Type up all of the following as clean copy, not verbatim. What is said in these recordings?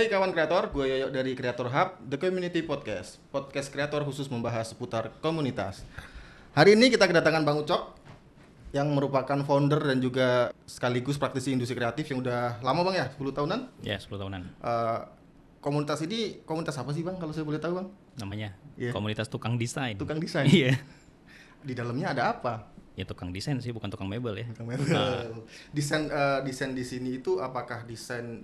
Hai kawan kreator, gue Yoyo dari Creator Hub, The Community Podcast. Podcast kreator khusus membahas seputar komunitas. Hari ini kita kedatangan Bang Ucok yang merupakan founder dan juga sekaligus praktisi industri kreatif yang udah lama Bang ya, 10 tahunan? Ya, 10 tahunan. Komunitas ini, komunitas apa sih Bang kalau saya boleh tahu Bang? Namanya Iya. komunitas tukang desain. Tukang desain? Iya. Di dalamnya ada apa? Ya tukang desain sih, bukan tukang mebel ya. Tukang mebel. Desain di sini itu apakah desain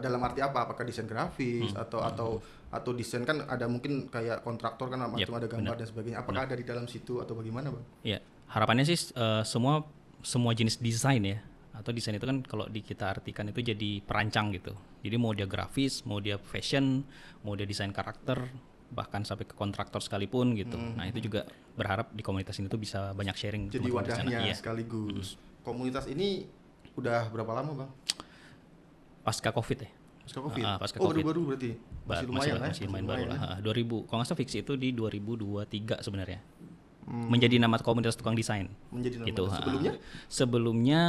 dalam arti apa? Apakah desain grafis atau desain kan ada mungkin kayak kontraktor kan macam ada gambar dan sebagainya. Apakah ada di dalam situ atau bagaimana Bang? Ya, harapannya sih semua jenis desain ya. Atau desain itu kan kalau kita artikan itu jadi perancang gitu. Jadi mau dia grafis, mau dia fashion, mau dia desain karakter, bahkan sampai ke kontraktor sekalipun gitu. Nah itu juga berharap di komunitas ini tuh bisa banyak sharing. Jadi wadahnya sekaligus. Komunitas ini udah berapa lama Bang? Pasca COVID ya. Pasca COVID? Pasca COVID. Baru berarti? Masih lumayan baru lah. 2000, kalau nggak salah fix itu di 2023 sebenarnya. Menjadi nama komunitas tukang desain. Menjadi nama gitu. Sebelumnya? Sebelumnya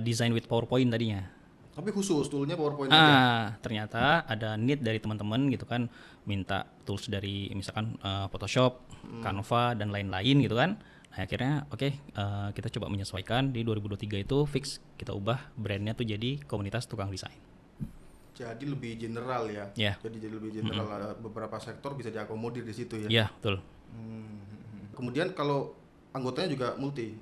design with PowerPoint tadinya. Tapi khusus toolnya PowerPoint aja? Ternyata ada need dari teman-teman gitu kan, minta tools dari misalkan Photoshop, Canva dan lain-lain gitu kan. Nah, akhirnya kita coba menyesuaikan di 2023 itu fix kita ubah brandnya tuh jadi komunitas tukang desain. Jadi lebih general ya? Yeah. Jadi lebih general, beberapa sektor bisa diakomodir di situ ya? Iya, betul. Kemudian kalau anggotanya juga multi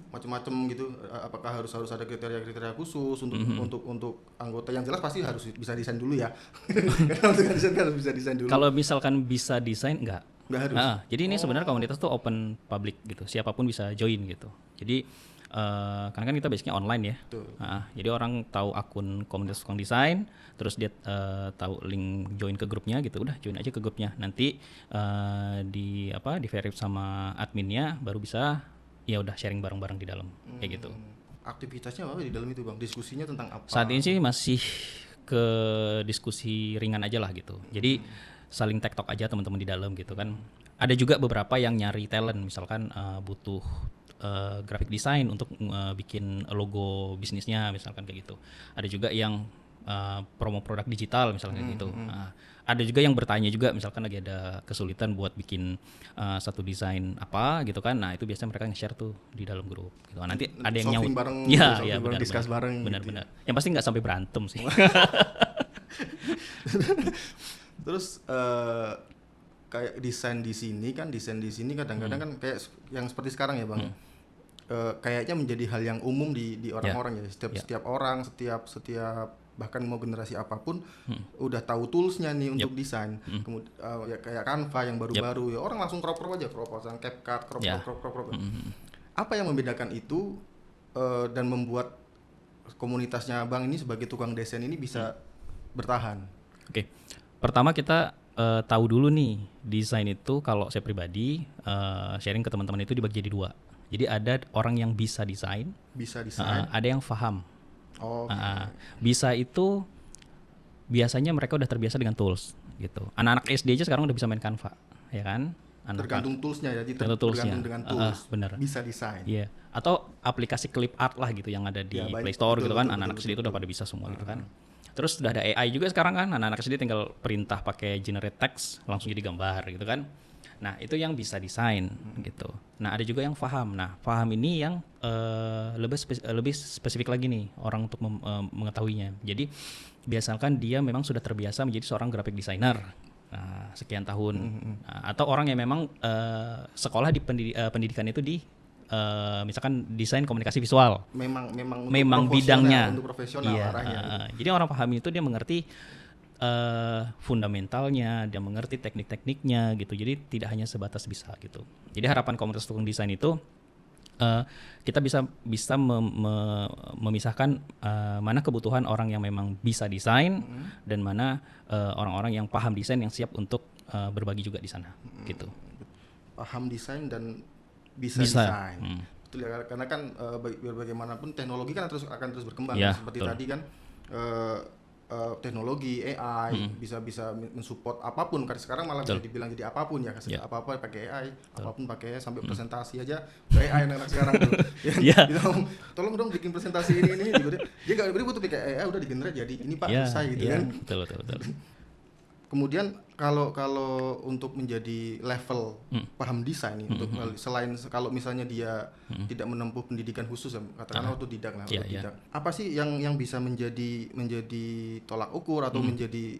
macam-macam gitu. Apakah harus ada kriteria khusus untuk anggota? Yang jelas pasti harus bisa desain dulu ya. Karena untuk desain kan harus bisa desain dulu. Kalau misalkan bisa desain enggak harus. Jadi ini sebenarnya komunitas tuh open public gitu. Siapapun bisa join gitu. Jadi karena kan kita basicnya online ya. Jadi orang tahu akun komunitas tukang desain, terus dia tahu link join ke grupnya gitu, udah join aja ke grupnya. Nanti di verify sama adminnya, baru bisa ya udah sharing bareng-bareng di dalam kayak gitu. Aktivitasnya apa di dalam itu Bang? Diskusinya tentang apa? Saat ini sih masih ke diskusi ringan aja lah gitu. Jadi saling tektok aja teman-teman di dalam gitu kan. Ada juga beberapa yang nyari talent, misalkan butuh graphic design untuk bikin logo bisnisnya misalkan kayak gitu. Ada juga yang promo produk digital misalkan kayak gitu. Ada juga yang bertanya juga misalkan lagi ada kesulitan buat bikin satu desain apa gitu kan. Nah, itu biasanya mereka nge-share tuh di dalam grup gitu. Nanti ada yang nyaut bareng, benar, discuss bareng. Benar. Yang pasti nggak sampai berantem sih. Terus kayak desain di sini kadang-kadang kan kayak yang seperti sekarang ya Bang. Kayaknya menjadi hal yang umum di orang-orang ya. Setiap orang, setiap bahkan mau generasi apapun udah tahu toolsnya nih untuk desain. Kemudian ya kayak Canva yang baru-baru ya orang langsung crop aja, pasang CapCut, crop. Apa yang membedakan itu dan membuat komunitasnya Bang ini sebagai tukang desain ini bisa bertahan? Oke. Pertama kita tahu dulu nih, desain itu kalau saya pribadi sharing ke teman-teman itu dibagi jadi dua. Jadi ada orang yang bisa desain, ada yang paham. Bisa itu biasanya mereka udah terbiasa dengan tools gitu. Anak-anak SD aja sekarang udah bisa main Canva, ya kan? Tergantung toolsnya ya, tergantung dengan tools. Bener. Bisa desain. Iya. Atau aplikasi clip art lah gitu yang ada di Play Store gitu kan. Anak-anak SD itu udah pada bisa semua gitu kan. Terus sudah ada AI juga sekarang kan, anak-anak SD tinggal perintah pakai generate text langsung jadi gambar gitu kan. Nah itu yang bisa desain gitu. Nah ada juga yang paham. Nah paham ini yang lebih spesifik lagi nih orang untuk mengetahuinya. Jadi biasakan dia memang sudah terbiasa menjadi seorang graphic designer sekian tahun. Atau orang yang memang sekolah di pendidikan itu di misalkan desain komunikasi visual, memang bidangnya untuk profesional arahnya. Jadi orang paham itu dia mengerti fundamentalnya, dia mengerti teknik-tekniknya gitu. Jadi tidak hanya sebatas bisa gitu. Jadi harapan komunitas tukang desain itu kita bisa memisahkan mana kebutuhan orang yang memang bisa desain dan mana orang-orang yang paham desain yang siap untuk berbagi juga di sana gitu. Paham desain dan bisa. Desain. Betul ya, karena kan bagaimanapun teknologi kan akan terus berkembang. Ya, seperti betul. tadi kan teknologi AI bisa mensupport apapun, karena sekarang malah bisa dibilang jadi apapun ya, apa-apa pakai AI, apapun pakai AI, sampai presentasi aja pakai AI anak sekarang tuh. Bilang, tolong dong bikin presentasi ini dia nggak butuh pakai AI, udah digenerate jadi ini Pak, selesai gitu kan. Betul. Kemudian kalau untuk menjadi level paham desain nih, untuk selain kalau misalnya dia tidak menempuh pendidikan khusus, katakanlah otodidak lah, apa sih yang bisa menjadi tolak ukur atau menjadi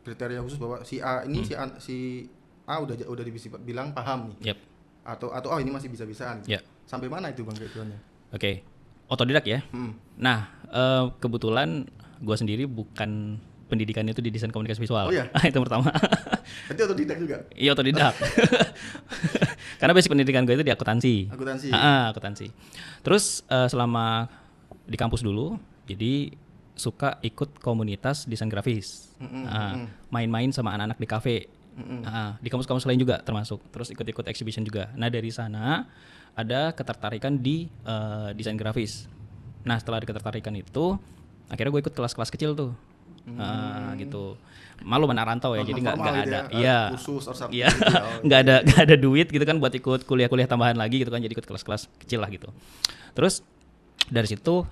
kriteria khusus bahwa si A ini si A udah bilang paham nih, atau ini masih bisa-bisaan, sampai mana itu Bang tujuannya? Oke. Otodidak ya. Nah, kebetulan gue sendiri bukan pendidikan itu di desain komunikasi visual. Oh iya? Itu pertama. Berarti otodidak juga? Iya, otodidak. Karena basic pendidikan gue itu di akuntansi. Akuntansi. Terus selama di kampus dulu, jadi suka ikut komunitas desain grafis. Main-main sama anak-anak di kafe. Di kampus-kampus lain juga termasuk. Terus ikut-ikut exhibition juga. Nah, dari sana ada ketertarikan di desain grafis. Nah, setelah ada ketertarikan itu, akhirnya gue ikut kelas-kelas kecil tuh. Gitu. Malu mana rantau ya, jadi nggak ada kursus nggak ada duit gitu kan buat ikut kuliah tambahan lagi gitu kan, jadi ikut kelas-kelas kecil lah gitu. Terus dari situ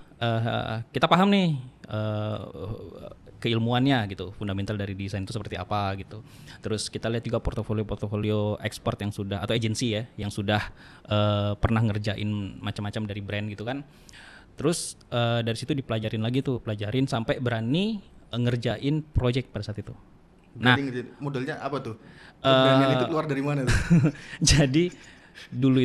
kita paham nih keilmuannya gitu, fundamental dari desain itu seperti apa gitu. Terus kita lihat juga portofolio expert yang sudah, atau agensi ya, yang sudah pernah ngerjain macam-macam dari brand gitu kan. Terus dari situ pelajarin sampai berani ngerjain project pada saat itu. Nah, modelnya apa tuh? Brandnya itu keluar dari mana tuh? Jadi dulu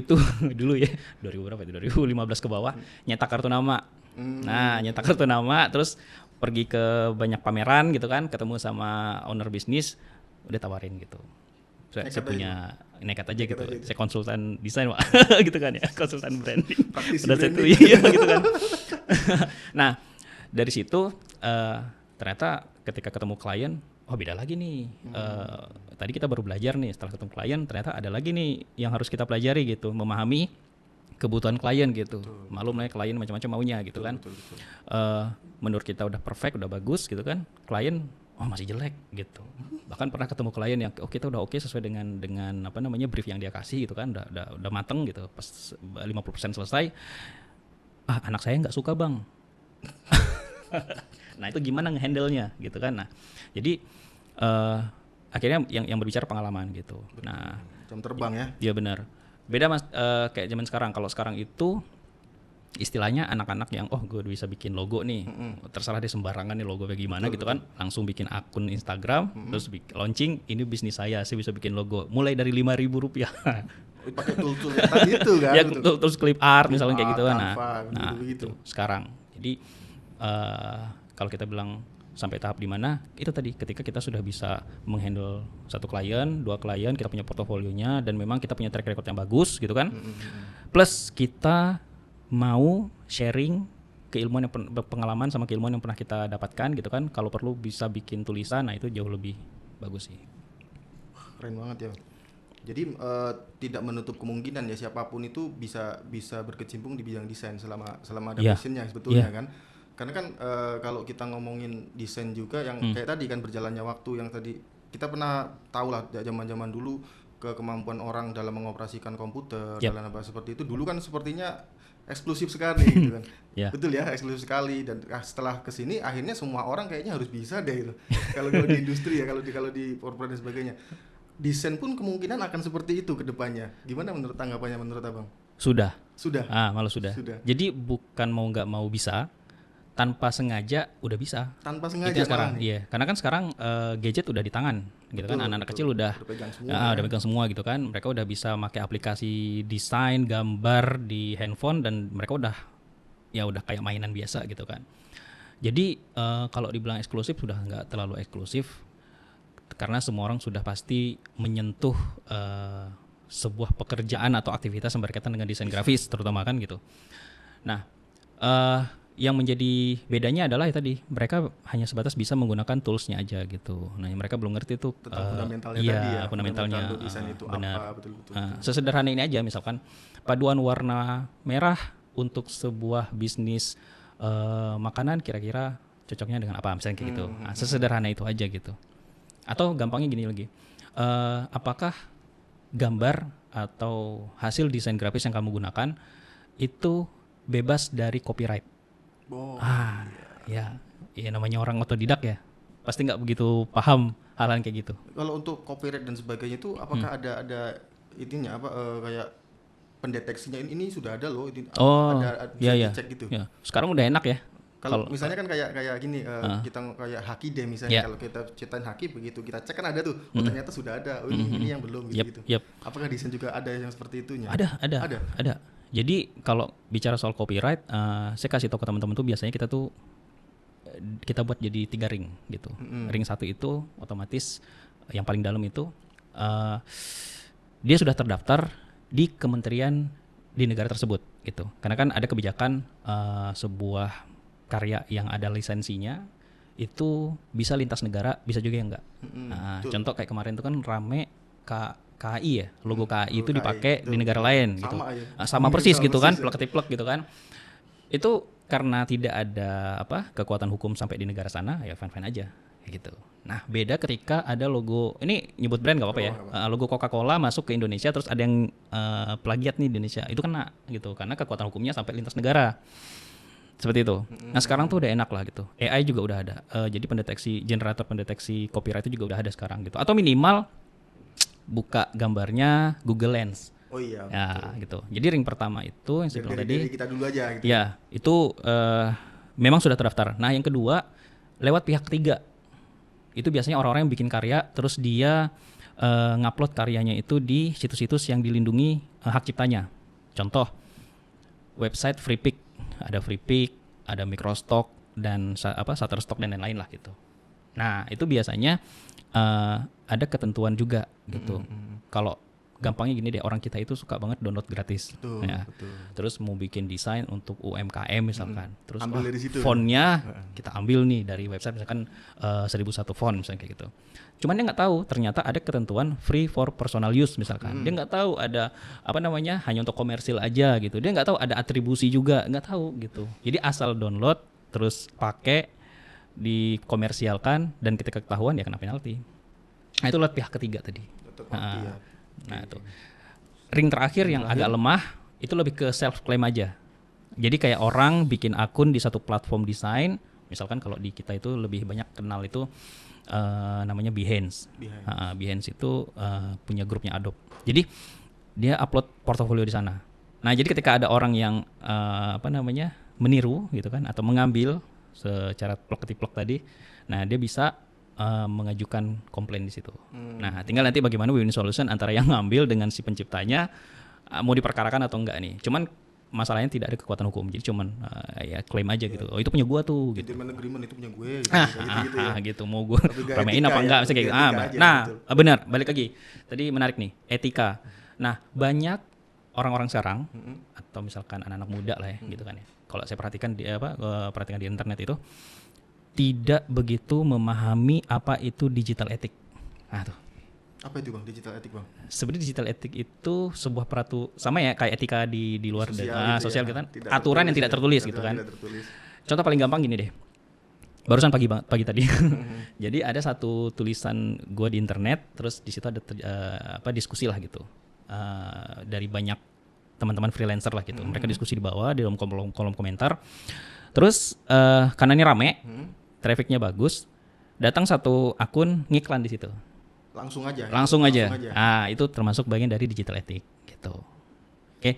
ya 2015 ke bawah, nyetak kartu nama. Nah, nyetak kartu nama, terus pergi ke banyak pameran gitu kan, ketemu sama owner bisnis, udah tawarin gitu. Saya punya nekat aja gitu. Saya konsultan desain Pak. Gitu kan ya, konsultan branding. Pada saat itu gitu kan. Nah, dari situ ternyata ketika ketemu klien, oh beda lagi nih. Tadi kita baru belajar nih, setelah ketemu klien ternyata ada lagi nih yang harus kita pelajari gitu, memahami kebutuhan klien gitu. Malum lah klien macam-macam maunya gitu kan. Menurut kita udah perfect, udah bagus gitu kan, klien masih jelek gitu. Bahkan pernah ketemu klien yang kita udah oke sesuai dengan apa namanya brief yang dia kasih gitu kan, udah mateng gitu. Pas 50% selesai, anak saya nggak suka Bang. Nah, itu gimana ngehandle-nya gitu kan. Nah, jadi akhirnya yang berbicara pengalaman gitu. Nah, jam terbang ya. Iya benar. Beda Mas kayak zaman sekarang. Kalau sekarang itu istilahnya anak-anak yang gue bisa bikin logo nih. Terserah dia sembarangan nih logo kayak gimana gitu kan. Langsung bikin akun Instagram, terus launching, ini bisnis saya bisa bikin logo mulai dari Rp5.000. Pakai tool-tool tadi itu kan. Ya, terus clip art misalnya kayak gitu kan. Nah, gitu. Sekarang. Jadi kalau kita bilang sampai tahap di mana, itu tadi ketika kita sudah bisa menghandle satu klien, 2 klien, kita punya portofolionya dan memang kita punya track record yang bagus gitu kan. Plus kita mau sharing keilmuan yang pengalaman sama keilmuan yang pernah kita dapatkan gitu kan. Kalau perlu bisa bikin tulisan, nah itu jauh lebih bagus sih. Keren banget ya. Jadi tidak menutup kemungkinan ya, siapapun itu bisa berkecimpung di bidang desain selama ada passionnya sebetulnya kan. Karena kan kalau kita ngomongin desain juga yang kayak tadi kan berjalannya waktu, yang tadi kita pernah tahu lah zaman-zaman dulu kemampuan orang dalam mengoperasikan komputer dalam apa seperti itu dulu kan sepertinya eksklusif sekali gitu kan. Betul ya, eksklusif sekali, dan setelah kesini akhirnya semua orang kayaknya harus bisa deh itu. Kalau di industri ya, kalau di corporate dan sebagainya. Desain pun kemungkinan akan seperti itu ke depannya. Gimana menurut tanggapannya menurut Abang? Sudah. Malah sudah. Jadi bukan mau nggak mau bisa, tanpa sengaja udah bisa. Tanpa sengaja sekarang. Iya, karena kan sekarang gadget udah di tangan, gitu kan. Anak-anak kecil udah pegang semua gitu kan. Mereka udah bisa pakai aplikasi desain, gambar di handphone, dan mereka udah kayak mainan biasa gitu kan. Jadi kalau dibilang eksklusif sudah nggak terlalu eksklusif, karena semua orang sudah pasti menyentuh sebuah pekerjaan atau aktivitas yang berkaitan dengan desain grafis terutama kan gitu. Nah, yang menjadi bedanya adalah tadi mereka hanya sebatas bisa menggunakan toolsnya aja gitu. Nah, mereka belum ngerti tuh fundamentalnya tadi ya. Fundamentalnya desain itu benar. Apa betul-betul. Sesederhana ini aja, misalkan paduan warna merah untuk sebuah bisnis makanan kira-kira cocoknya dengan apa misalnya kayak gitu. Nah, sesederhana itu aja gitu. Atau gampangnya gini lagi, apakah gambar atau hasil desain grafis yang kamu gunakan itu bebas dari copyright? Ya namanya orang otodidak ya, pasti nggak begitu paham hal-hal kayak gitu. Kalau untuk copyright dan sebagainya itu apakah ada ininya apa kayak pendeteksinya ini sudah ada loh ini ada bisa dicek gitu. Ya. Sekarang udah enak ya. Kalau misalnya kan kayak gini kita kayak Haki deh misalnya kalau kita ceritain Haki begitu kita cek kan ada tuh ternyata sudah ada ini yang belum gitu. Apakah desain juga ada yang seperti itunya? Ada. Jadi kalau bicara soal copyright, saya kasih tahu ke teman-teman tuh biasanya kita buat jadi 3 ring gitu. Ring 1 itu otomatis yang paling dalam itu dia sudah terdaftar di kementerian di negara tersebut gitu. Karena kan ada kebijakan sebuah karya yang ada lisensinya itu bisa lintas negara, bisa juga yang enggak. Contoh kayak kemarin itu kan rame KAI ya, logo KAI itu dipakai di negara lain gitu. Sama persis gitu kan, plek-plek gitu kan. Itu karena tidak ada kekuatan hukum sampai di negara sana, ya fine-fine aja gitu. Nah, beda ketika ada logo, ini nyebut brand enggak apa-apa ya. Logo Coca-Cola masuk ke Indonesia terus ada yang plagiat nih di Indonesia. Itu kena gitu karena kekuatan hukumnya sampai lintas negara. Seperti itu. Nah sekarang tuh udah enak lah gitu. AI juga udah ada. Jadi generator pendeteksi copyright itu juga udah ada sekarang gitu. Atau minimal buka gambarnya Google Lens. Oh iya. Ya gitu. Jadi ring pertama itu yang saya bilang tadi. Dari kita dulu aja gitu. Ya itu memang sudah terdaftar. Nah yang kedua lewat pihak ketiga. Itu biasanya orang-orang yang bikin karya terus dia ngupload karyanya itu di situs-situs yang dilindungi hak ciptanya. Contoh website Freepik. Ada Freepik, ada Microstock dan Shutterstock dan lain-lain lah gitu. Nah itu biasanya ada ketentuan juga gitu. Kalau gampangnya gini deh, orang kita itu suka banget download gratis. Betul. Terus mau bikin desain untuk UMKM misalkan, terus fontnya kita ambil nih dari website misalkan 1001 font misalnya kayak gitu. Cuman dia nggak tahu ternyata ada ketentuan free for personal use misalkan. Dia nggak tahu ada hanya untuk komersil aja gitu. Dia nggak tahu ada atribusi juga, nggak tahu gitu. Jadi asal download terus pakai dikomersialkan dan ketika ketahuan ya kena penalti. Nah itu lewat pihak ketiga tadi. Nah itu ring terakhir yang agak lemah itu lebih ke self claim aja. Jadi kayak orang bikin akun di satu platform desain, misalkan kalau di kita itu lebih banyak kenal itu namanya Behance. Behance itu punya grupnya Adobe. Jadi dia upload portofolio di sana. Nah jadi ketika ada orang yang meniru gitu kan atau mengambil secara plek-plek tadi, nah dia bisa mengajukan komplain di situ. Nah, tinggal nanti bagaimana win-win solution antara yang ngambil dengan si penciptanya mau diperkarakan atau enggak nih. Cuman masalahnya tidak ada kekuatan hukum. Jadi cuman ya klaim aja gitu. Oh, itu punya gua tuh gitu. Gentleman agreement itu punya gue gitu. Mau gua ramein apa enggak misalnya kayak gitu. Nah, benar, balik lagi. Tadi menarik nih, etika. Nah, banyak orang-orang sekarang atau misalkan anak-anak muda lah ya gitu kan ya. Kalau saya perhatikan perhatikan di internet itu tidak begitu memahami apa itu digital etik. Nah tuh. Apa itu bang, digital etik bang? Sebenarnya digital etik itu sebuah sama ya kayak etika di luar sosial gitu kan. Aturan yang tidak tertulis gitu kan. Contoh paling gampang gini deh. Barusan pagi tadi. Jadi ada satu tulisan gue di internet, terus di situ ada diskusi lah gitu. Dari banyak teman-teman freelancer lah gitu. Mereka diskusi di bawah di dalam kolom komentar. Terus karena ini rame, trafficnya bagus, datang satu akun ngiklan di situ. Langsung aja. Ah, itu termasuk bagian dari digital ethic gitu. Oke.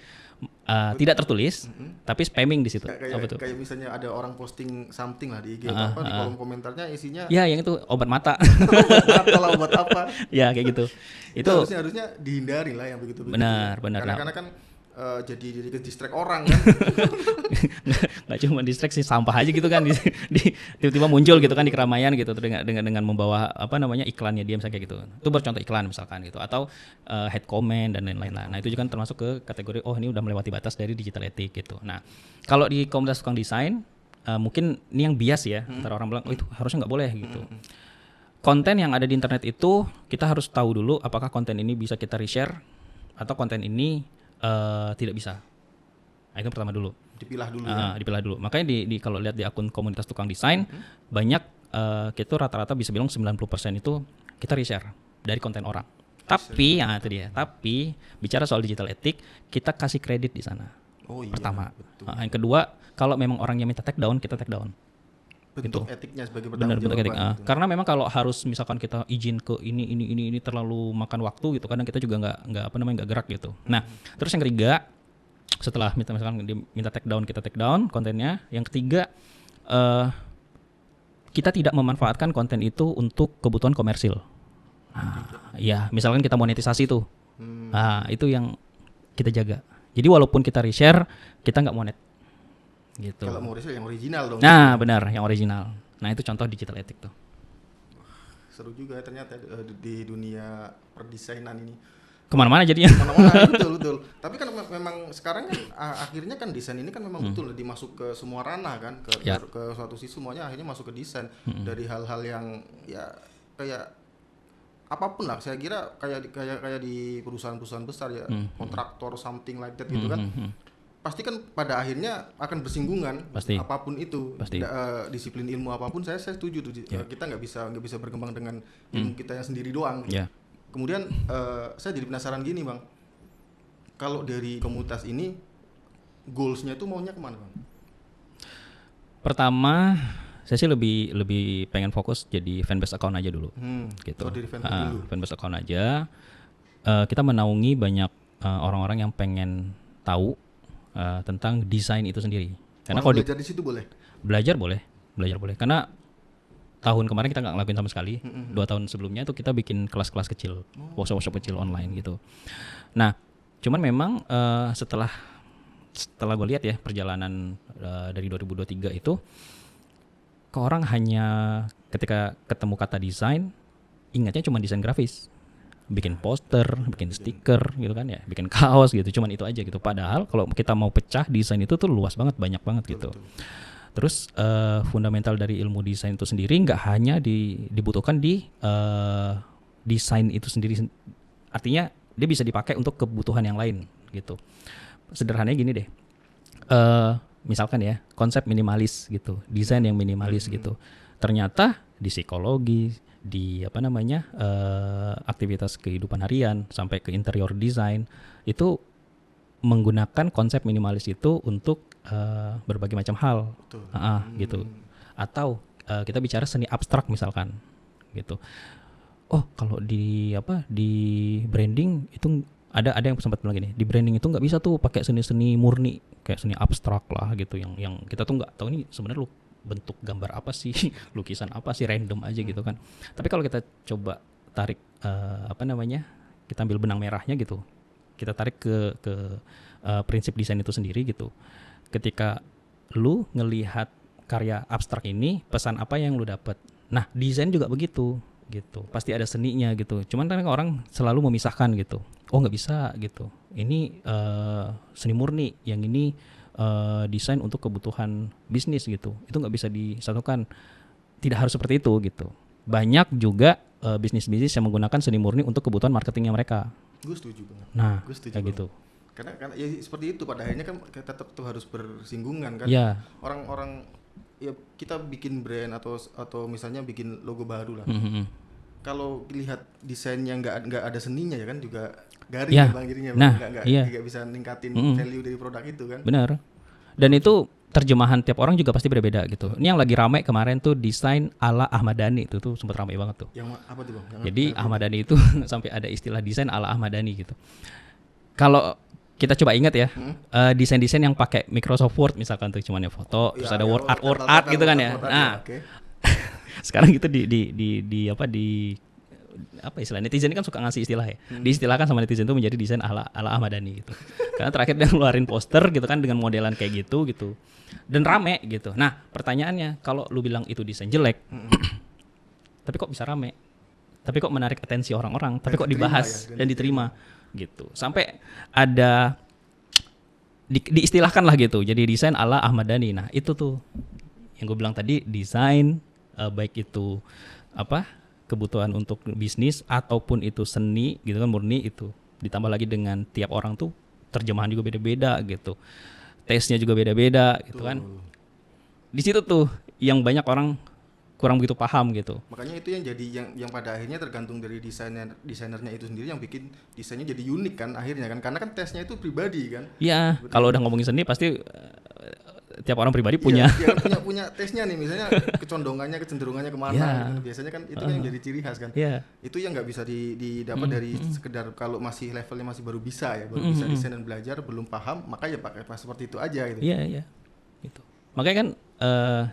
Tidak tertulis, tapi spamming di situ. Kayak misalnya ada orang posting something lah di IG di kolom komentarnya isinya. Ya, yang itu obat mata. Obat apa? Ya, kayak gitu. Itu harusnya dihindari lah yang begitu. Benar. Karena kan jadi distract orang kan. Nggak cuma distract sih, sampah aja gitu kan tiba-tiba muncul gitu kan di keramaian gitu dengan membawa iklannya dia misalnya kayak gitu. Itu bercontoh iklan misalkan gitu atau head comment dan lain-lain. Nah itu juga kan termasuk ke kategori ini udah melewati batas dari digital ethic gitu. Nah kalau di komunitas tukang desain mungkin ini yang bias ya, antara orang bilang itu harusnya nggak boleh gitu. Konten yang ada di internet itu kita harus tahu dulu apakah konten ini bisa kita reshare atau konten ini tidak bisa. Nah, itu pertama dulu. dipilah dulu ya. Dipilah dulu. Makanya di kalau lihat di akun komunitas tukang desain banyak kita rata-rata bisa bilang 90% itu kita reshare dari konten orang. Tapi itu dia. Tapi bicara soal digital etik, kita kasih kredit di sana. Oh iya. Pertama. Betul. Yang kedua, kalau memang orangnya minta take down, kita take down. Bentuk etiknya sebagai Benar, bentuk etik. gitu. Karena memang kalau harus misalkan kita izin ke ini terlalu makan waktu gitu, kadang kita juga nggak gerak gitu. Nah, terus yang ketiga, setelah misalkan minta take down, kita take down kontennya. Yang ketiga, kita tidak memanfaatkan konten itu untuk kebutuhan komersil. Ya, misalkan kita monetisasi tuh, itu yang kita jaga. Jadi walaupun kita reshare, kita nggak monet. Gitu. Kalau mau riset yang original dong. Nah, benar, yang original. Nah, itu contoh digital etik tuh. Seru juga ternyata di dunia perdesainan ini. Kemana-mana jadinya. Kemana-mana, betul. Tapi kan memang sekarang kan akhirnya kan desain ini kan memang betul dimasuk ke semua ranah kan, ke suatu sisi semuanya akhirnya masuk ke desain. Dari hal-hal yang ya kayak apapun lah, saya kira kayak di perusahaan-perusahaan besar ya, kontraktor something like that gitu kan. Pasti kan pada akhirnya akan bersinggungan. Pasti. Apapun itu. Pasti. Disiplin ilmu apapun saya setuju tuh. Kita nggak bisa berkembang dengan ilmu kita yang sendiri doang. Kemudian saya jadi penasaran gini Bang, kalau dari komunitas ini goals-nya itu maunya kemana Bang? Pertama, saya sih lebih pengen fokus jadi fanbase account aja dulu, gitu. Dari fanbase dulu. Fanbase account aja. Kita menaungi banyak orang-orang yang pengen tahu tentang desain itu sendiri. Karena kalau belajar di situ boleh? Belajar boleh. Karena tahun kemarin kita nggak ngelakuin sama sekali. 2 tahun sebelumnya itu kita bikin kelas-kelas kecil, workshop kecil online gitu. Nah, cuman memang setelah gue lihat ya perjalanan dari 2023 itu, ke orang hanya ketika ketemu kata desain, ingatnya cuma desain grafis. Bikin poster, bikin stiker gitu kan ya, bikin kaos gitu, cuman itu aja gitu. Padahal kalau kita mau pecah desain itu tuh luas banget, banyak banget gitu. Terus fundamental dari ilmu desain itu sendiri nggak hanya dibutuhkan di desain itu sendiri, artinya dia bisa dipakai untuk kebutuhan yang lain gitu. Sederhananya gini deh, misalkan ya konsep minimalis gitu, desain yang minimalis gitu. Ternyata di psikologi, di aktivitas kehidupan harian sampai ke interior design itu menggunakan konsep minimalis itu untuk berbagai macam hal. Gitu. Atau kita bicara seni abstrak misalkan gitu. Oh, kalau di branding itu ada yang sempat bilang gini, di branding itu nggak bisa tuh pakai seni murni kayak seni abstrak lah gitu, yang kita tuh nggak tahu ini sebenarnya bentuk gambar apa sih, lukisan apa sih, random aja gitu kan. Tapi kalau kita coba tarik kita ambil benang merahnya gitu, kita tarik ke prinsip desain itu sendiri gitu. Ketika lu ngelihat karya abstrak ini, pesan apa yang lu dapat? Nah, desain juga begitu gitu. Pasti ada seninya gitu. Cuman kan orang selalu memisahkan gitu. Oh, nggak bisa gitu. Ini seni murni, yang ini desain untuk kebutuhan bisnis gitu. Itu nggak bisa disatukan. Tidak harus seperti itu gitu. Banyak juga bisnis-bisnis yang menggunakan seni murni untuk kebutuhan marketingnya mereka. Gue setuju banget. Nah, kayak banget. Gitu. Karena ya seperti itu, pada akhirnya kan kita tetap tuh harus bersinggungan kan. Yeah. Orang-orang ya kita bikin brand atau misalnya bikin logo baru lah. Kalau lihat desainnya nggak ada seninya ya kan juga garing ya Bang, jadinya nggak bisa ningkatin value dari produk itu kan. Benar. Dan itu terjemahan tiap orang juga pasti berbeda gitu. Ini yang lagi ramai kemarin tuh desain ala Ahmad Dhani itu tuh sempat ramai banget tuh. Yang apa tuh Bang? Jadi Ahmad Dhani itu sampai ada istilah desain ala Ahmad Dhani gitu. Kalau kita coba ingat ya, desain-desain yang pakai Microsoft Word misalkan tuh cuman ya foto, terus ada word art gitu kan ya. Nah, sekarang gitu di apa istilah, netizen ini kan suka ngasih istilah ya. Diistilahkan sama netizen itu menjadi desain ala Ahmad Dhani gitu. Karena terakhir dia ngeluarin poster gitu kan dengan modelan kayak gitu. Dan rame gitu. Nah, pertanyaannya, kalau lu bilang itu desain jelek, tapi kok bisa rame? Tapi kok menarik atensi orang-orang? Tapi kok dibahas dan diterima gitu. Sampai ada diistilahkan lah gitu. Jadi desain ala Ahmad Dhani. Nah, itu tuh yang gue bilang tadi, desain baik itu kebutuhan untuk bisnis ataupun itu seni gitu kan, murni itu. Ditambah lagi dengan tiap orang tuh terjemahan juga beda-beda gitu. taste-nya juga beda-beda gitu kan. Di situ tuh yang banyak orang kurang begitu paham gitu. Makanya itu yang jadi yang pada akhirnya tergantung dari desainernya itu sendiri yang bikin desainnya jadi unik kan akhirnya kan, karena kan tesnya itu pribadi kan. Iya, kalau udah ngomongin seni pasti tiap orang pribadi punya. Iya, punya tesnya nih, misalnya kecondongannya, kecenderungannya kemana. Gitu. Biasanya kan itu yang jadi ciri khas kan. Itu yang nggak bisa didapat dari sekedar kalau masih levelnya masih baru bisa ya, baru bisa desain dan belajar, belum paham, maka ya pakai seperti itu aja gitu. Iya. Gitu. Makanya kan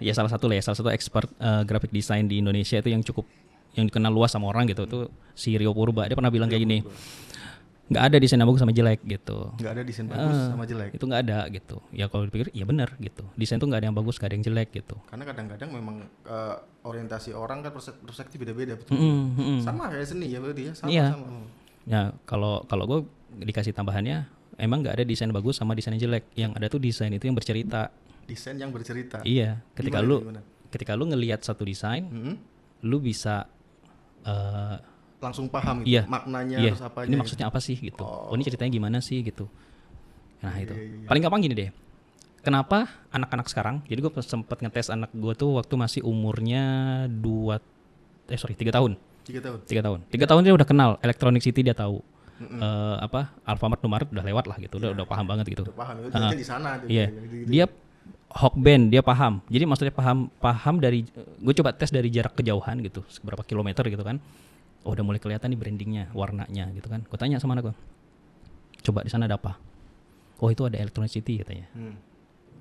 ya salah satu expert graphic design di Indonesia itu yang dikenal luas sama orang gitu, itu si Rio Purba. Dia pernah bilang kayak gini, nggak ada desain yang bagus sama jelek gitu. Nggak ada desain bagus sama jelek. Itu nggak ada gitu. Ya kalau dipikir ya benar gitu. Desain tuh nggak ada yang bagus, nggak ada yang jelek gitu. Karena kadang-kadang memang orientasi orang kan perspektif beda-beda. Sama kayak seni ya berarti ya. Sama. Ya kalau gue dikasih tambahannya, emang nggak ada desain bagus sama desain yang jelek. Yang ada tuh desain itu yang bercerita. Desain yang bercerita. Iya. Ketika lu ngelihat satu desain, lu bisa langsung paham gitu, maknanya terus apanya. Ini maksudnya apa sih gitu. Oh ini ceritanya gimana sih gitu. Nah itu. Paling gampang gini deh. Kenapa anak-anak sekarang, jadi gue sempat ngetes anak gue tuh waktu masih umurnya 3 tahun. 3 tahun dia udah kenal Electronic City, dia tahu. Alfamart Indomaret udah lewat lah gitu, udah paham banget gitu. Udah paham, itu di sana. Iya. Dia Hawk Band dia paham. Jadi maksudnya paham dari, gue coba tes dari jarak kejauhan gitu, seberapa kilometer gitu kan. Oh udah mulai kelihatan nih brandingnya, warnanya gitu kan. Gue tanya sama anak gue, coba di sana ada apa? Oh itu ada Electronic City katanya.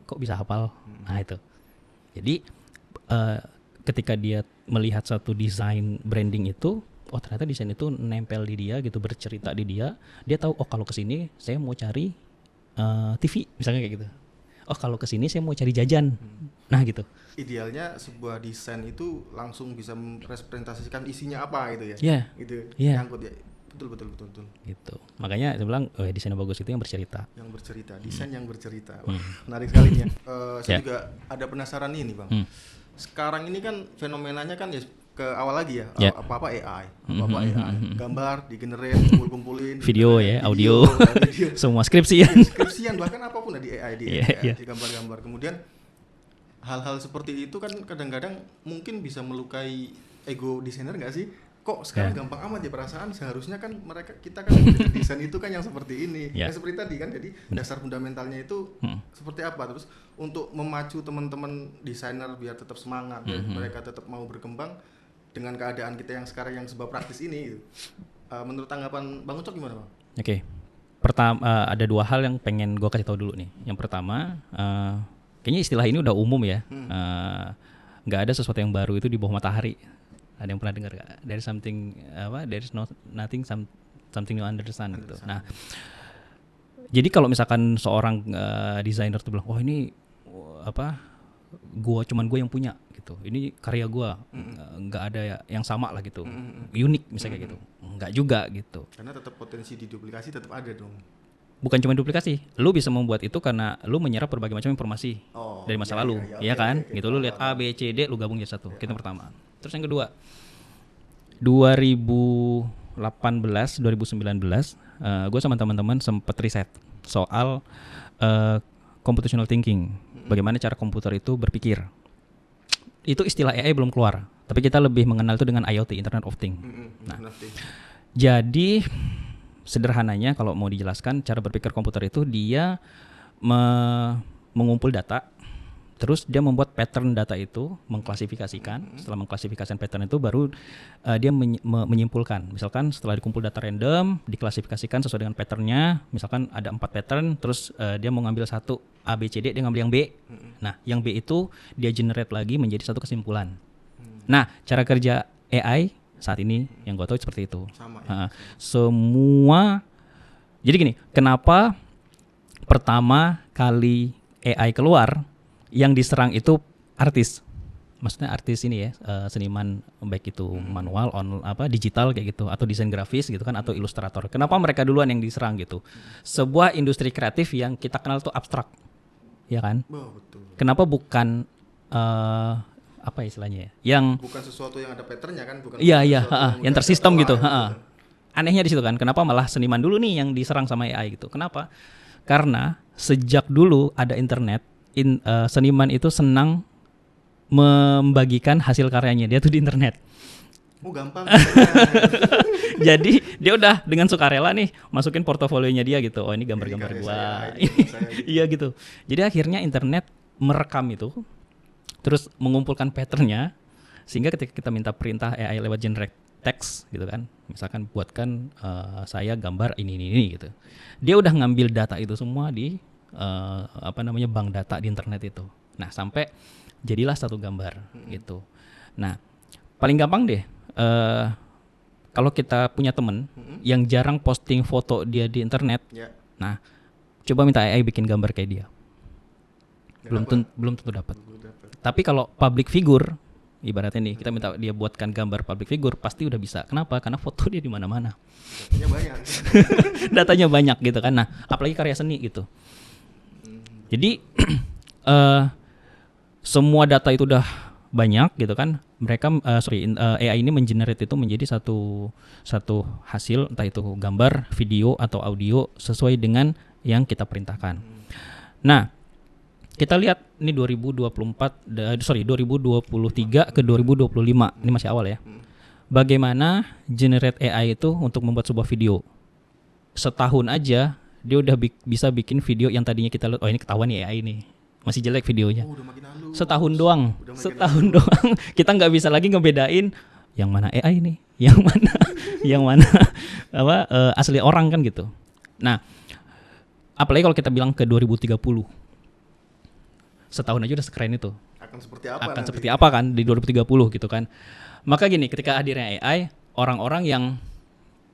Kok bisa hafal? Nah itu. Jadi ketika dia melihat satu desain branding itu, oh ternyata desain itu nempel di dia gitu, bercerita di dia. Dia tahu, oh kalau kesini saya mau cari TV misalnya kayak gitu. Oh kalau kesini saya mau cari jajan. Nah gitu. Idealnya sebuah desain itu langsung bisa merepresentasikan isinya apa gitu ya. Iya. Gitu. Nyangkut ya. Betul. Gitu. Makanya saya bilang, desain yang bagus itu yang bercerita. Yang bercerita, desain yang bercerita. Wah, menarik sekali nih ya. Saya juga ada penasaran ini, Bang. Sekarang ini kan fenomenanya kan ya ke awal lagi ya, apa-apa AI, gambar digenerate, kumpulin, video ya, audio, semua skripsian bahkan apapun di AI, di gambar-gambar. Kemudian hal-hal seperti itu kan kadang-kadang mungkin bisa melukai ego desainer nggak sih? Kok sekarang gampang amat ya, perasaan seharusnya kan kita kan desain itu kan yang seperti ini, seperti tadi kan, jadi dasar fundamentalnya itu seperti apa, terus untuk memacu teman-teman desainer biar tetap semangat, mereka tetap mau berkembang dengan keadaan kita yang sekarang yang serba praktis ini gitu. Menurut tanggapan Bang Ucok gimana, Bang? Oke. Pertama ada 2 hal yang pengen gue kasih tahu dulu nih. Yang pertama, kayaknya istilah ini udah umum ya. Nggak ada sesuatu yang baru itu di bawah matahari. Ada yang pernah dengar nggak? There is something there is nothing something new under the sun gitu. Nah, jadi kalau misalkan seorang desainer tuh bilang, oh ini cuman gue yang punya gitu, ini karya gue, nggak ada yang sama lah gitu, unik misalnya kayak gitu, nggak juga gitu. Karena tetap potensi diduplikasi tetap ada dong. Bukan cuma duplikasi, lu bisa membuat itu karena lu menyerap berbagai macam informasi dari masa lalu, ya kan? Gitu, lu lihat A, B, C, D, lu gabung jadi satu. Itu pertama. Terus yang kedua, 2018, 2019, gue sama teman-teman sempet riset soal computational thinking, bagaimana cara komputer itu berpikir. Itu istilah AI belum keluar, tapi kita lebih mengenal itu dengan IoT, Internet of Things. Nah, jadi sederhananya kalau mau dijelaskan cara berpikir komputer itu dia mengumpul data, terus dia membuat pattern data itu, mengklasifikasikan. Setelah mengklasifikasikan pattern itu baru dia menyimpulkan. Misalkan setelah dikumpul data random, diklasifikasikan sesuai dengan patternnya. Misalkan ada 4 pattern, terus dia mau ngambil satu A, B, C, D, dia ngambil yang B. Nah, yang B itu dia generate lagi menjadi satu kesimpulan. Nah, cara kerja AI saat ini yang gue tahu seperti itu. Sama, ya. Semua. Jadi gini, kenapa pertama kali AI keluar yang diserang itu artis? Maksudnya artis ini ya, seniman, baik itu manual, digital kayak gitu, atau desain grafis gitu kan, atau ilustrator. Kenapa mereka duluan yang diserang gitu? Sebuah industri kreatif yang kita kenal tuh abstrak, ya kan? Betul. Kenapa bukan apa istilahnya ya? Yang bukan sesuatu yang ada patternnya kan? Bukan. Iya, yang tersistem gitu. Anehnya di situ kan, kenapa malah seniman dulu nih yang diserang sama AI gitu? Kenapa? Karena sejak dulu ada internet, seniman itu senang membagikan hasil karyanya dia tuh di internet. Gampang. Jadi dia udah dengan sukarela nih masukin portofolionya dia gitu. Oh ini gambar-gambar gua. Iya gitu. Jadi akhirnya internet merekam itu, terus mengumpulkan patternnya, sehingga ketika kita minta perintah AI lewat generate text gitu kan, misalkan buatkan saya gambar ini gitu. Dia udah ngambil data itu semua di bank data di internet itu. Nah sampai jadilah satu gambar gitu. Nah paling gampang deh. Kalau kita punya temen yang jarang posting foto dia di internet, nah coba minta AI bikin gambar kayak dia, belum tentu dapat. Tapi kalau public figure, ibaratnya nih kita minta dia buatkan gambar public figure, pasti udah bisa. Kenapa? Karena foto dia di mana-mana. Datanya banyak. Datanya banyak gitu kan. Nah apalagi karya seni gitu. Jadi semua data itu udah banyak gitu kan. Mereka AI ini mengenerate itu menjadi satu hasil, entah itu gambar, video atau audio sesuai dengan yang kita perintahkan. Nah, kita lihat ini 2023 ke 2025. Ini masih awal ya. Bagaimana generate AI itu untuk membuat sebuah video. Setahun aja dia udah bisa bikin video yang tadinya kita lihat, oh ini ketahuan nih AI ini. Masih jelek videonya. Setahun doang. Kita nggak bisa lagi ngebedain yang mana AI nih, yang mana asli orang kan gitu. Nah, apalagi kalau kita bilang ke 2030, setahun aja udah sekeren itu. Akan seperti apa kan di 2030 gitu kan. Maka gini, ketika hadirnya AI, orang-orang yang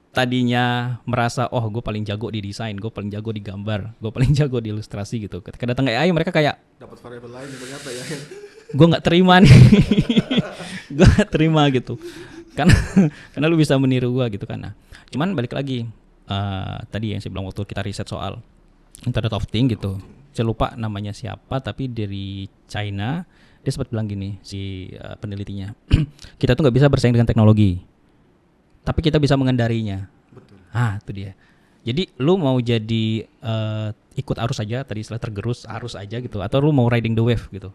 tadinya merasa gue paling jago di desain, gue paling jago di gambar, gue paling jago di ilustrasi gitu. Ketika datang AI mereka kayak dapat variabel lain ternyata ya. Gue nggak terima nih, gue nggak terima gitu. Karena lu bisa meniru gue gitu kan. Nah, cuman balik lagi tadi yang saya bilang waktu kita riset soal Internet of Things gitu. Saya lupa namanya siapa, tapi dari China dia sempat bilang gini si penelitinya, kita tuh nggak bisa bersaing dengan teknologi. Tapi kita bisa mengendarinya. Betul. Itu dia. Jadi lu mau jadi ikut arus aja, tadi istilah tergerus arus aja gitu, atau lu mau riding the wave gitu.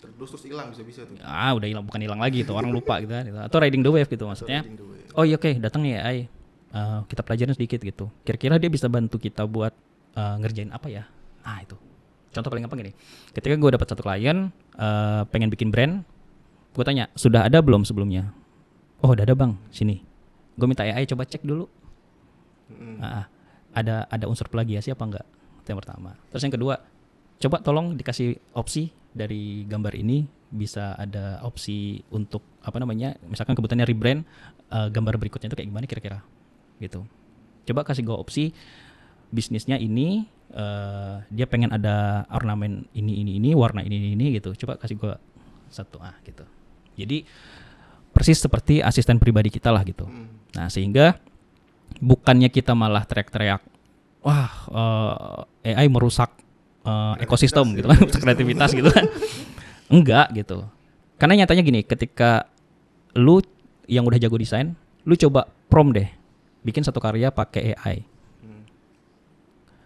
Terus hilang bisa tuh. Udah hilang, bukan hilang lagi tuh, orang lupa gitu kan. Atau riding the wave gitu maksudnya. Oh iya oke, datang nih AI. Kita pelajarin sedikit gitu. Kira-kira dia bisa bantu kita buat ngerjain apa ya? Itu. Contoh paling gampang gini. Ketika gue dapat satu klien pengen bikin brand, gue tanya, "Sudah ada belum sebelumnya?" "Oh, udah ada, Bang. Sini." Gue minta AI coba cek dulu. Ada unsur plagiasi apa enggak? Itu yang pertama. Terus yang kedua, coba tolong dikasih opsi dari gambar ini, bisa ada opsi untuk misalkan kebutuhannya rebrand, gambar berikutnya itu kayak gimana kira-kira gitu. Coba kasih gue opsi bisnisnya ini, dia pengen ada ornamen ini, warna ini gitu. Coba kasih gue satu gitu. Jadi persis seperti asisten pribadi kita lah gitu. Nah sehingga bukannya kita malah teriak-teriak, AI merusak ekosistem gitu kan, merusak kreativitas gitu kan. Enggak gitu. Karena nyatanya gini, ketika lu yang udah jago desain, lu coba prompt deh, bikin satu karya pakai AI.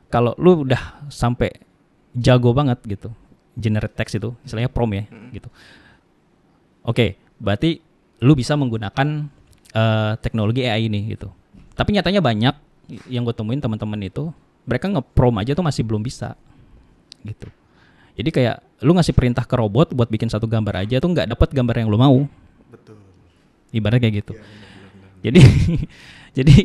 Kalau lu udah sampai jago banget gitu, generate text itu, istilahnya prompt ya gitu. Oke, berarti lu bisa menggunakan teknologi AI ini gitu. Tapi nyatanya banyak yang gue temuin teman-teman itu, mereka nge-prompt aja tuh masih belum bisa gitu. Jadi kayak lu ngasih perintah ke robot buat bikin satu gambar aja tuh nggak dapat gambar yang lu mau. Betul. Ibarat kayak gitu. Ya, benar. Jadi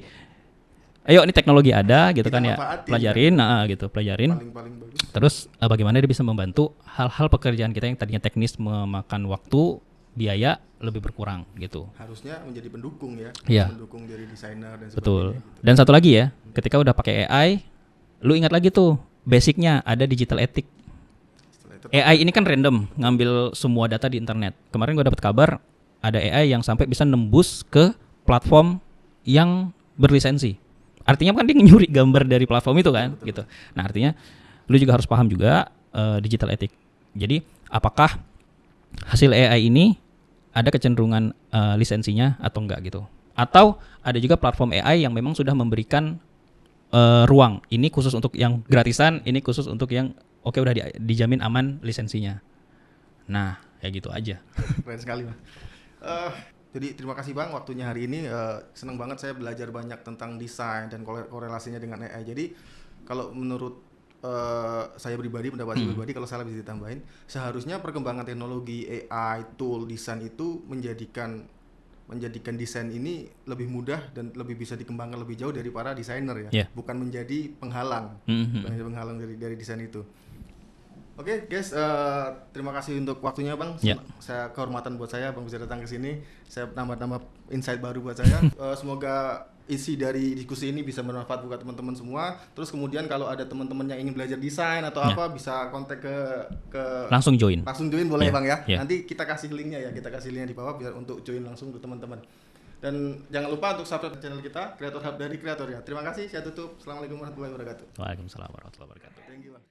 ayo ini teknologi ada gitu kita kan ya, pelajarin pelajarin. Paling bagus. Terus bagaimana dia bisa membantu hal-hal pekerjaan kita yang tadinya teknis memakan waktu, biaya lebih berkurang gitu. Harusnya menjadi pendukung ya. Iya. Pendukung dari desainer dan sebagainya. Betul. Gitu. Dan satu lagi ya, ketika udah pakai AI, lu ingat lagi tuh basicnya ada digital ethic. AI ini kan random, ngambil semua data di internet. Kemarin gue dapat kabar ada AI yang sampai bisa nembus ke platform yang berlisensi. Artinya kan dia nyuri gambar dari platform itu kan, betul. Gitu. Nah artinya lu juga harus paham juga digital ethic. Jadi apakah hasil AI ini ada kecenderungan lisensinya atau enggak gitu? Atau ada juga platform AI yang memang sudah memberikan ruang. Ini khusus untuk yang gratisan, ini khusus untuk yang oke udah dijamin aman lisensinya. Nah, kayak gitu aja. Keren sekali, Bang. Jadi terima kasih Bang waktunya hari ini. Senang banget saya belajar banyak tentang desain dan korelasinya dengan AI. Jadi kalau menurut saya pribadi, pendapat saya pribadi, kalau salah bisa ditambahin, seharusnya perkembangan teknologi AI, tool, desain itu menjadikan desain ini lebih mudah dan lebih bisa dikembangkan lebih jauh dari para desainer ya, bukan menjadi penghalang, dari desain itu. Oke, guys, terima kasih untuk waktunya Bang. Saya kehormatan buat saya Bang bisa datang ke sini. Saya nambah insight baru buat saya. Semoga isi dari diskusi ini bisa bermanfaat buat teman-teman semua. Terus kemudian kalau ada teman-teman yang ingin belajar desain atau apa, bisa kontak ke langsung join boleh Bang ya. Nanti kita kasih linknya di bawah biar untuk join langsung untuk teman-teman. Dan jangan lupa untuk subscribe channel kita Creator Hub dari Kreator ya. Terima kasih. Saya tutup. Assalamualaikum warahmatullahi wabarakatuh. Waalaikumsalam warahmatullahi wabarakatuh. Thank you Bang.